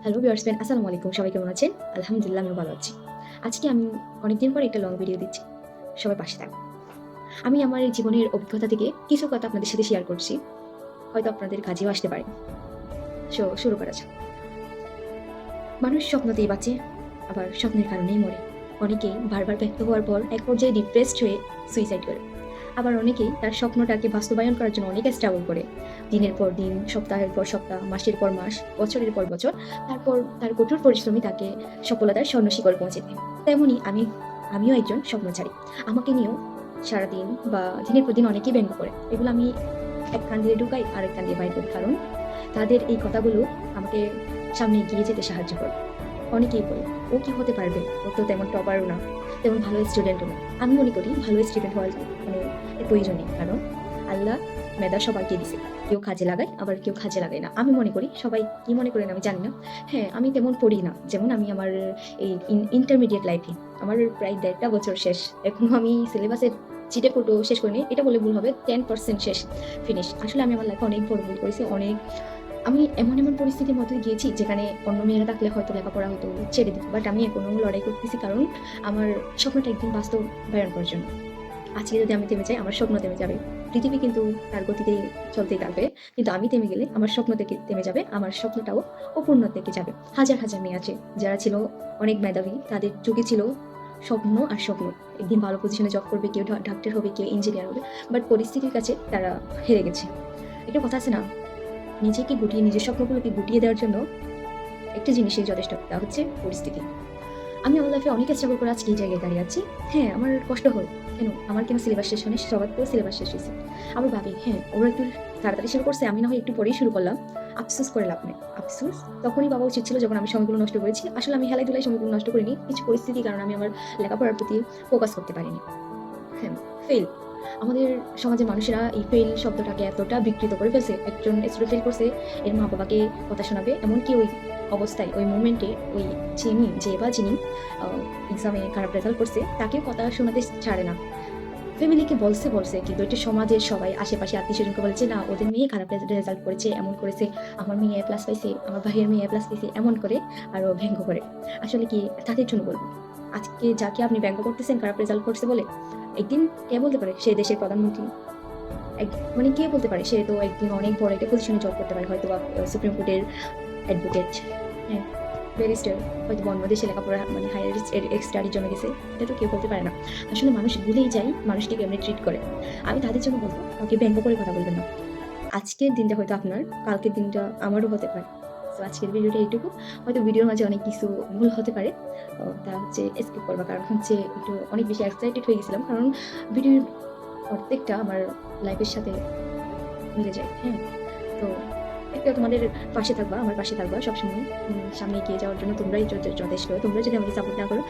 Hello ভিউয়ার্সম্যান, আসসালামু আলাইকুম। সবাই কেমন আছেন? আলহামদুলিল্লাহ আমি ভালো আছি। আজকে আমি অনেকদিন পর একটা লং ভিডিও দিচ্ছি। সবাই পাশে থাকুন। আমি আমার এই জীবনের অভিজ্ঞতা থেকে কিছু কথা আপনাদের সাথে শেয়ার করছি। হয়তো আপনাদের কাজেও আসতে পারে। শুরু করা যাক। মানুষ স্বপ্নতেই বাঁচে, আবার স্বপ্নের কারণেই মরে। অনেকেই বারবার ব্যর্থ হওয়ার পর এক পর্যায়ে ডিপ্রেসড হয়ে সুইসাইড করে। আবার অনেকেই তার স্বপ্নটাকে বাস্তবায়ন করার জন্য অনেক স্ট্রাগল করে। দিনের পর দিন, সপ্তাহের পর সপ্তাহ, মাসের পর মাস, বছরের পর বছর। তারপর তার কঠোর পরিশ্রমই তাকে সফলতার স্বর্ণশিখরে পৌঁছে দেয়। তেমনই আমিও একজন স্বপ্নচারী। আমাকে নিয়েও সারাদিন বা দিনের পর দিন অনেকেই ব্যঙ্গ করে। এগুলো আমি এক কান দিয়ে ঢুকাই, আরেক কান দিয়ে বাইর করি। কারণ তাদের এই কথাগুলো আমাকে সামনে এগিয়ে যেতে সাহায্য করে। অনেকেই বলে, "ও কি হতে পারবে? ও তো তেমন টপারও না, তেমন ভালো স্টুডেন্টও না।" আমি মনে করি ভালো স্টুডেন্ট হওয়ার মানে এর প্রয়োজন নেই। কারণ আল্লাহ মেধা সবাইকে দিছে। কেউ কাজে লাগায়, আবার কেউ কাজে লাগায় না। আমি মনে করি, সবাই কি মনে করেন আমি জানি না। হ্যাঁ, আমি তেমন পড়ি না। যেমন আমি আমার এই ইন্টারমিডিয়েট লাইফে আমার প্রায় ১.৫টা বছর শেষ। এখনো আমি সিলেবাসের চিটেপুটো শেষ করিনি। এটা বললে ভুল হবে। 10% শেষ, ফিনিশ। আসলে আমি আমার লাইফে অনেক বড় ভুল করেছি। আমি এমন পরিস্থিতির মধ্যে গিয়েছি যেখানে অন্য মেয়েরা থাকলে হয়তো লেখাপড়া হয়তো ছেড়ে দিত। বাট আমি এখনো লড়াই করতেছি, কারণ আমার স্বপ্নটা একদিন বাস্তবায়ন করার জন্য। আজকে যদি আমি থেমে যাই, আমার স্বপ্ন থেমে যাবে। পৃথিবী কিন্তু তার গতিতে চলতেই থাকবে। কিন্তু আমি থেমে গেলে আমার স্বপ্ন থেকে থেমে যাবে। আমার স্বপ্নটাও অপূর্ণর দিকে যাবে। হাজার মেয়ে আছে যারা ছিল অনেক মেধাবী। তাদের চোখে ছিল স্বপ্ন আর স্বপ্ন। একদিন ভালো পজিশনে জব করবে, কেউ ডাক্তার হবে, কেউ ইঞ্জিনিয়ার হবে। বাট পরিস্থিতির কাছে তারা হেরে গেছে। একটা কথা আছে না? নিজেকে গুটিয়ে, নিজের স্বপ্নগুলোকে গুটিয়ে দেওয়ার জন্য একটা জিনিসই যথেষ্ট, তা হচ্ছে পরিস্থিতি। আমি আমার লাইফে অনেক স্ট্রাগল করে আজকে এই জায়গায় দাঁড়িয়ে আছি। হ্যাঁ, আমার কষ্ট হয়। আমার কেন সিলেবাস শেষ হয়নি? সবার তো সিলেবাস শেষ হইছে। আবার ভাবি, হ্যাঁ, ওরা একটু তাড়াতাড়ি শুরু করছে, আমি না হয় একটু পরেই শুরু করলাম। আফসোস করে লাভ নেই। আফসোস তখনই ভাবা উচিত ছিল যখন আমি সময়গুলো নষ্ট করেছি। আসলে আমি হেলায়-দুলায় সময়গুলো নষ্ট করিনি। কিছু পরিস্থিতির কারণে আমি আমার লেখাপড়ার প্রতি ফোকাস করতে পারিনি। হ্যাঁ, ফেইল। আমাদের সমাজের মানুষেরা এই ফেইল শব্দটাকে এতটা বিকৃত করে ফেলছে। একজন স্টুডেন্ট ফেইল করছে, এর মা-বাবাকে কথা শোনাবে। এমনকি ওই অবস্থায়, ওই মোমেন্টে ওই যিনি এক্সামে খারাপ রেজাল্ট করছে, তাকেও কথা শোনাতে ছাড়ে না। ফ্যামিলিকে বলছে কিন্তু এটা সমাজের সবাই, আশেপাশে আত্মীয়স্বজনকে বলে যে, "না, ওদের মেয়ে খারাপ রেজাল্ট করেছে, এমন করেছে, আমার মেয়ে এ প্লাস পাইছে, আমার ভাইয়ের মেয়ে এ প্লাস পাইছে", এমন করে আরো ব্যঙ্গ করে। আসলে কি তাদের জন্য বলব, আজকে যাকে আপনি ব্যঙ্গ করতেছেন খারাপ রেজাল্ট করছে বলে, একদিন কে বলতে পারে সে দেশের প্রধানমন্ত্রী? এক মানে কে বলতে পারে? সে তো একদিন অনেক বড় একটা পজিশনে জব করতে পারে। হয়তোবা সুপ্রিম কোর্টের অ্যাডভোকেট, হ্যাঁ, ব্যারিস্টার, হয়তোবা অন্য দেশে লেখাপড়া মানে হায়ার স্টাডির জন্য গেছে। এটা তো কেউ বলতে পারে না। আসলে মানুষ ভুলেই যায় মানুষকে কেমনে ট্রিট করে। আমি তাদের জন্য বলব, কাউকে ব্যঙ্গ করে কথা বলবেন না। আজকের দিনটা হয়তো আপনার, কালকের দিনটা আমারও হতে পারে। সো আজকের ভিডিওটা এইটুকু। হয়তো ভিডিওর মাঝে অনেক কিছু ভুল হতে পারে। তা হচ্ছে স্কিপ করবা। কারণ হচ্ছে একটু অনেক বেশি এক্সাইটেড হয়ে গেছিলাম। কারণ ভিডিওর অর্ধেকটা আমার লাইফের সাথে মিলে যায়। হ্যাঁ? তো একটু তোমাদের পাশে থাকবা, আমার পাশে থাকবা সবসময়। সামনে এগিয়ে যাওয়ার জন্য তোমরাই যথেষ্ট। তোমরা যদি আমাকে সাপোর্ট না করো,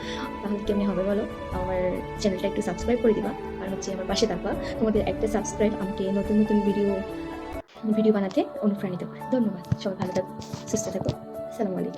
তাহলে কেমনে হবে বলো? আমার চ্যানেলটা একটু সাবস্ক্রাইব করে দিবা। আর হচ্ছে আমার পাশে থাকবা। তোমাদের একটা সাবস্ক্রাইব আমাকে নতুন ভিডিও বানাতে অনুপ্রাণিত করে। ধন্যবাদ। সবাই ভালো থাকো, সুস্থ থাকো। আসসালামু আলাইকুম।